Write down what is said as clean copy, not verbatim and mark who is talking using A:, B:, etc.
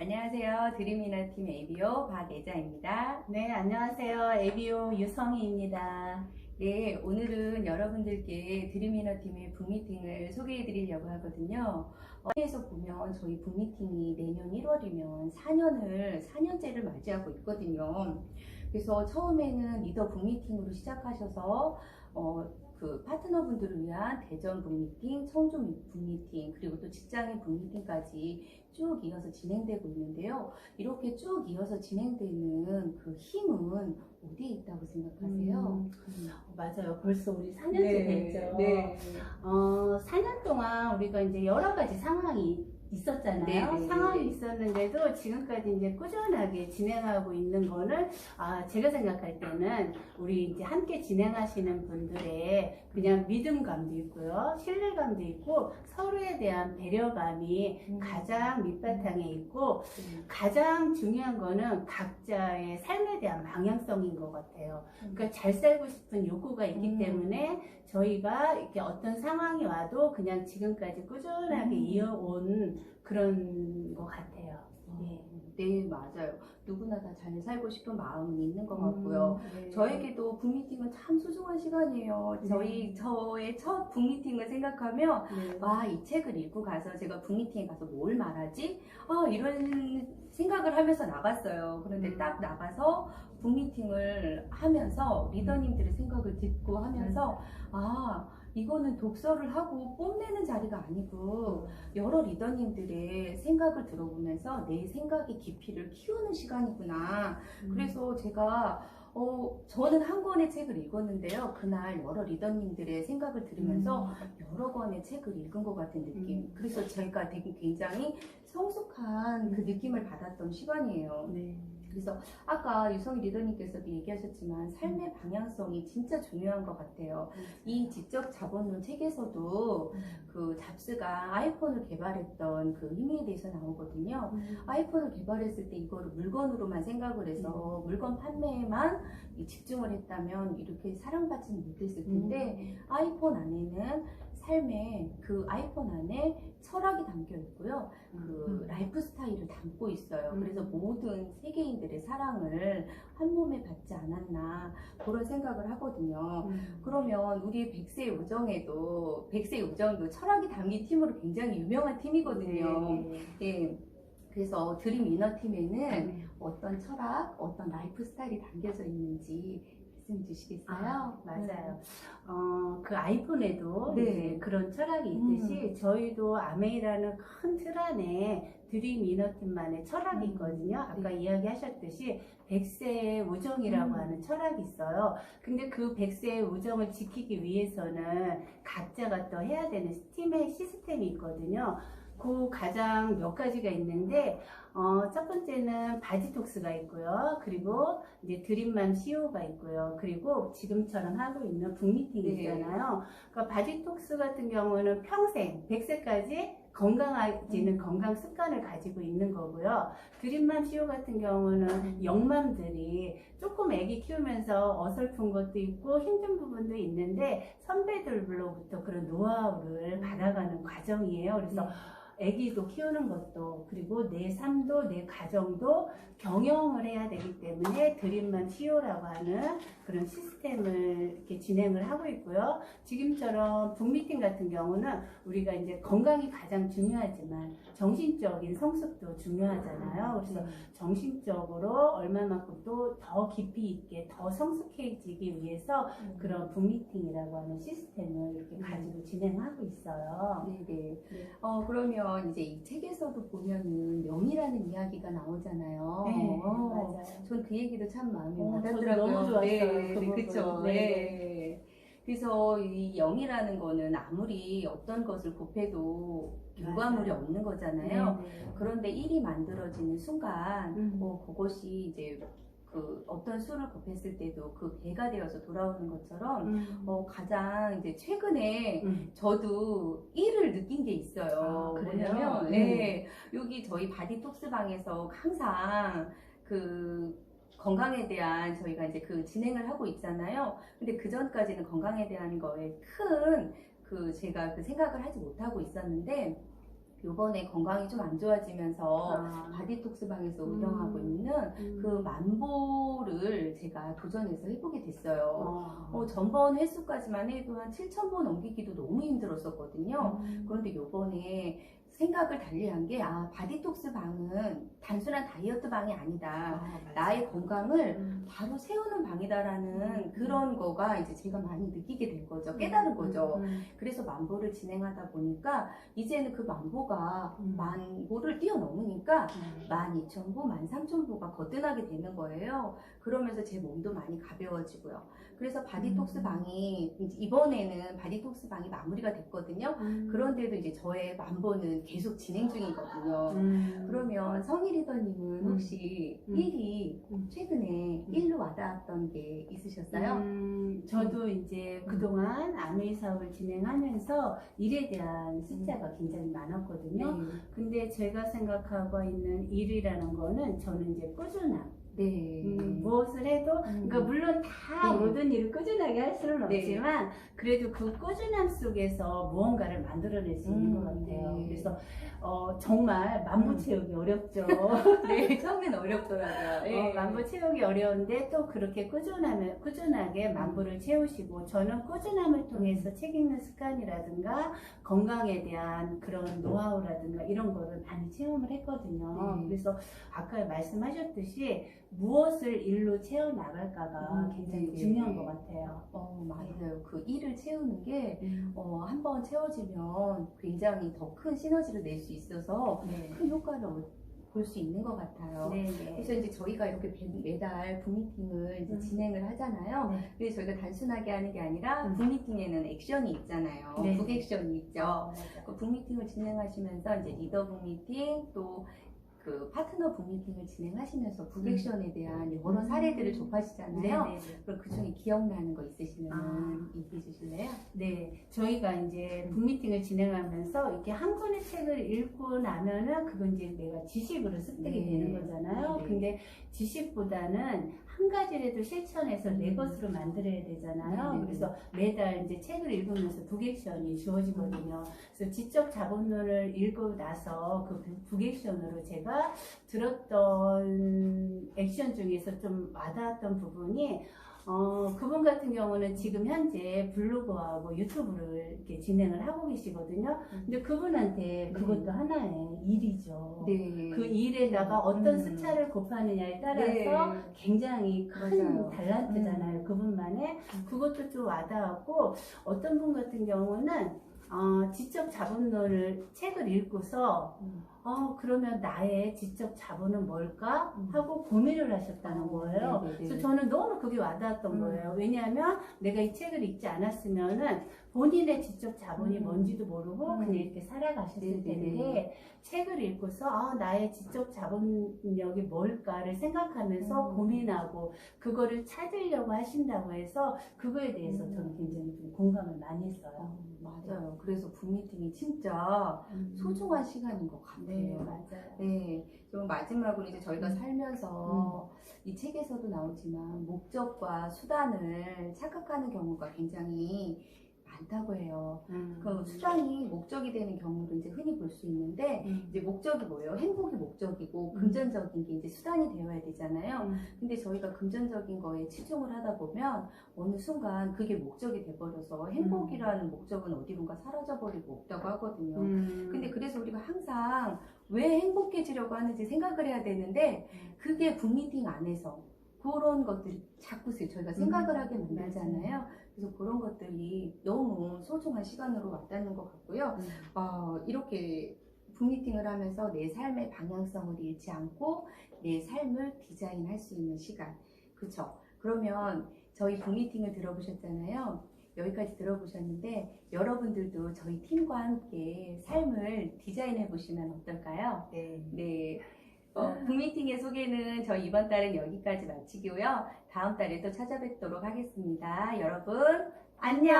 A: 안녕하세요. 드림이너팀 ABO 박예자입니다.
B: 네, 안녕하세요. ABO 유성희입니다.
A: 네, 오늘은 여러분들께 드림이너팀의 북미팅을 소개해 드리려고 하거든요. 에서 보면 저희 북미팅이 내년 1월이면 4년째를 맞이하고 있거든요. 그래서 처음에는 리더 북미팅으로 시작하셔서 그 파트너분들을 위한 대전 북미팅, 청주 북미팅, 그리고 또 직장인 북미팅까지 쭉 이어서 진행되고 있는데요. 이렇게 쭉 이어서 진행되는 그 힘은 어디에 있다고 생각하세요?
B: 맞아요. 벌써 우리 4년째
A: 네,
B: 됐죠.
A: 네.
B: 4년 동안 우리가 이제 여러 가지 상황이 있었잖아요.
A: 네, 네,
B: 상황이
A: 네.
B: 있었는데도 지금까지 이제 꾸준하게 진행하고 있는 거는 제가 생각할 때는 우리 이제 함께 진행하시는 분들의 그냥 믿음감도 있고요. 신뢰감도 있고 서로에 대한 배려감이 가장 밑바탕에 있고 가장 중요한 거는 각자의 삶에 대한 방향성인 것 같아요. 그러니까 잘 살고 싶은 욕구가 있기 때문에 저희가 이렇게 어떤 상황이 와도 그냥 지금까지 꾸준하게 이어온 그런 것 같아요. 네.
A: 네, 맞아요. 누구나 다 잘 살고 싶은 마음은 있는 것 같고요.
B: 네.
A: 저에게도 북미팅은 참 소중한 시간이에요. 저의 첫 북미팅을 생각하면
B: 네.
A: 와, 이 책을 읽고 가서 제가 북미팅에 가서 뭘 말하지? 이런 생각을 하면서 나갔어요. 그런데 딱 나가서 북미팅을 하면서 리더님들의 생각을 듣고 하면서 이거는 독서를 하고 뽐내는 자리가 아니고 여러 리더님들의 생각을 들어보면서 내 생각의 깊이를 키우는 시간이구나. 그래서 제가 저는 한 권의 책을 읽었는데요. 그날 여러 리더님들의 생각을 들으면서 여러 권의 책을 읽은 것 같은 느낌. 그래서 제가 되게 굉장히 성숙한 그 느낌을 받았던 시간이에요.
B: 네.
A: 그래서 아까 유성희 리더님께서도 얘기하셨지만 삶의 방향성이 진짜 중요한 것 같아요. 이 지적 자본론 책에서도 그 잡스가 아이폰을 개발했던 그 의미에 대해서 나오거든요. 아이폰을 개발했을 때 이거를 물건으로만 생각을 해서 물건 판매에만 집중을 했다면 이렇게 사랑받지는 못했을 텐데 아이폰 안에는 삶의 그 아이폰 안에 철학이 담겨 있고요. 그 라이프 스타일을 담고 있어요. 그래서 모든 세계인들의 사랑을 한 몸에 받지 않았나 그런 생각을 하거든요. 그러면 우리 백세의 우정도 철학이 담긴 팀으로 굉장히 유명한 팀이거든요. 예. 그래서 드림 이너 팀에는 어떤 철학, 어떤 라이프 스타일이 담겨져 있는지 말씀 주시겠어요?
B: 맞아요. 그 아이폰에도
A: 네.
B: 이제 그런 철학이 있듯이 저희도 아메이라는 큰 틀 안에 드림 이너팀만의 철학이 있거든요. 아까 이야기하셨듯이 백세의 우정이라고 하는 철학이 있어요. 근데 그 백세의 우정을 지키기 위해서는 각자가 또 해야 되는 팀의 시스템이 있거든요. 그 가장 몇 가지가 있는데 첫 번째는 바디톡스가 있고요. 그리고 이제 드림맘 CEO가 있고요. 그리고 지금처럼 하고 있는 북미팅이 있잖아요. 그러니까 바디톡스 같은 경우는 평생 100세까지 건강해지는 건강 습관을 가지고 있는 거고요. 드림맘 CEO 같은 경우는 영맘들이 조금 아기 키우면서 어설픈 것도 있고 힘든 부분도 있는데 선배들로부터 그런 노하우를 받아가는 과정이에요. 그래서 아기도 키우는 것도 그리고 내 삶도 내 가정도 경영을 해야 되기 때문에 드림맘 CEO라고 하는 그런 시스템을 이렇게 진행을 하고 있고요. 지금처럼 북미팅 같은 경우는 우리가 이제 건강이 가장 중요하지만 정신적인 성숙도 중요하잖아요. 그래서 정신적으로 얼마만큼 또 더 깊이 있게 더 성숙해지기 위해서 그런 북미팅이라고 하는 시스템을 이렇게 가지고 진행하고 있어요.
A: 네네. 그러면 이제 이 책에서도 보면은 명이라는 이야기가 나오잖아요.
B: 네, 맞아요.
A: 전 그 얘기도 참 마음에
B: 저도
A: 와닿더라고요.
B: 너무 좋았어요.
A: 네,
B: 그 부분.
A: 그쵸.
B: 네.
A: 네. 그래서 이 영이라는 거는 아무리 어떤 것을 곱해도 결과물이
B: 맞아요.
A: 없는 거잖아요.
B: 네.
A: 그런데 1이 만들어지는 순간, 그것이 이제 그 어떤 수를 곱했을 때도 그 배가 되어서 돌아오는 것처럼, 가장 이제 최근에 저도 1을 느낀 게 있어요.
B: 그래요?
A: 뭐냐면, 여기 저희 바디톡스 방에서 항상 그 건강에 대한 저희가 이제 그 진행을 하고 있잖아요. 근데 그 전까지는 건강에 대한 거에 큰 제가 그 생각을 하지 못하고 있었는데, 요번에 건강이 좀 안 좋아지면서 바디톡스 방에서 운영하고 있는 그 만보를 제가 도전해서 해보게 됐어요. 전번 횟수까지만 해도 한 7,000보 넘기기도 너무 힘들었었거든요. 그런데 요번에 생각을 달리한 게, 바디톡스 방은 단순한 다이어트 방이 아니다. 나의 건강을 바로 세우는 방이다라는 그런 거가 이제 제가 많이 느끼게 된 거죠. 깨달은 거죠. 그래서 만보를 진행하다 보니까 이제는 그 만보가 만보를 뛰어넘으니까 12,000보, 13,000보가 거뜬하게 되는 거예요. 그러면서 제 몸도 많이 가벼워지고요. 그래서 바디톡스 방이 이번에는 바디톡스 방이 마무리가 됐거든요. 그런데도 이제 저의 만보는 계속 진행 중이거든요. 그러면 성희 리더님은 혹시 일이 최근에 일로 와닿았던 게 있으셨어요?
B: 저도 이제 그동안 아메이 사업을 진행하면서 일에 대한 숫자가 굉장히 많았거든요. 근데 제가 생각하고 있는 일이라는 거는 저는 이제 꾸준함.
A: 네.
B: 무엇을 해도, 그러니까 물론 다
A: 네.
B: 모든 일을 꾸준하게 할 수는
A: 네.
B: 없지만, 그래도 그 꾸준함 속에서 무언가를 만들어낼 수 있는 것 같아요.
A: 네.
B: 그래서, 정말 만보 채우기 어렵죠.
A: 네, 처음엔 어렵더라고요.
B: 만보 채우기 어려운데 또 그렇게 꾸준하게 만보를 채우시고, 저는 꾸준함을 통해서 책 읽는 습관이라든가 건강에 대한 그런 노하우라든가 이런 거를 많이 체험을 했거든요.
A: 네.
B: 그래서 아까 말씀하셨듯이 무엇을 일로 채워나갈까가 굉장히
A: 네.
B: 중요한 것 같아요.
A: 맞아요. 그 일을 채우는 게 한번 채워지면 굉장히 더 큰 시너지를 낼 수 있어서
B: 네.
A: 큰 효과를 볼 수 있는 것 같아요.
B: 네.
A: 그래서 이제 저희가 이렇게 매달 붐미팅을 이제 진행을 하잖아요.
B: 네.
A: 근데 저희가 단순하게 하는 게 아니라 붐미팅에는 액션이 있잖아요.
B: 네.
A: 북액션이 있죠.
B: 맞아요.
A: 그 붐미팅을 진행하시면서 이제 리더 붐미팅 또 그 파트너 붐미팅을 진행하시면서 북액션에 대한 여러 사례들을 접하시잖아요.
B: 네.
A: 그럼 그 중에 기억나는 거 있으시면 얘기해 주실래요?
B: 네, 저희가 이제 북미팅을 진행하면서 이렇게 한 권의 책을 읽고 나면은 그건 이제 내가 지식으로 습득이
A: 네.
B: 되는 거잖아요.
A: 네.
B: 근데 지식보다는 한 가지라도 실천해서 내 것으로 만들어야 되잖아요.
A: 네.
B: 그래서 매달 이제 책을 읽으면서 북액션이 주어지거든요. 그래서 지적 자본론을 읽고 나서 그 북액션으로 제가 들었던 액션 중에서 좀 와닿았던 부분이 그분 같은 경우는 지금 현재 블로그하고 유튜브를 이렇게 진행을 하고 계시거든요. 근데 그분한테 그것도 하나의 일이죠.
A: 네.
B: 그 일에다가 어떤 숫자를 곱하느냐에 따라서 굉장히 큰
A: 맞아요.
B: 달란트잖아요. 그분만의. 그것도 좀 와닿았고, 어떤 분 같은 경우는 지적 자본론을 책을 읽고서 그러면 나의 지적 자본은 뭘까? 하고 고민을 하셨다는 거예요.
A: 네네네.
B: 그래서 저는 너무 그게 와닿았던 거예요. 왜냐하면 내가 이 책을 읽지 않았으면은 본인의 지적 자본이 뭔지도 모르고 그냥 이렇게 살아가셨을 텐데, 책을 읽고서 나의 지적 자본력이 뭘까를 생각하면서 고민하고 그거를 찾으려고 하신다고 해서 그거에 대해서 저는 굉장히 좀 공감을 많이 했어요.
A: 맞아요. 그래서 붐미팅이 진짜 소중한 시간인 것 같아요.
B: 네, 맞아요.
A: 네, 좀 마지막으로 이제 저희가 살면서 이 책에서도 나오지만 목적과 수단을 착각하는 경우가 굉장히 많다고 해요. 그 수단이 목적이 되는 경우도 이제 흔히 볼 수 있는데, 이제 목적이 뭐예요? 행복이 목적이고 금전적인 게 이제 수단이 되어야 되잖아요. 근데 저희가 금전적인 거에 치중을 하다 보면 어느 순간 그게 목적이 돼버려서 행복이라는 목적은 어디론가 사라져버리고 없다고 하거든요. 근데 그래서 우리가 항상 왜 행복해지려고 하는지 생각을 해야 되는데, 그게 붐미팅 안에서 그런 것들이 자꾸 저희가 생각을 하게 만들잖아요. 그래서 그런 것들이 너무 소중한 시간으로 와닿는 것 같고요. 이렇게 붐미팅을 하면서 내 삶의 방향성을 잃지 않고 내 삶을 디자인할 수 있는 시간. 그쵸? 그러면 저희 붐미팅을 들어보셨잖아요. 여기까지 들어보셨는데 여러분들도 저희 팀과 함께 삶을 디자인해 보시면 어떨까요? 네. 붐미팅의 소개는 저희 이번 달은 여기까지 마치고요. 다음 달에 또 찾아뵙도록 하겠습니다. 여러분, 안녕!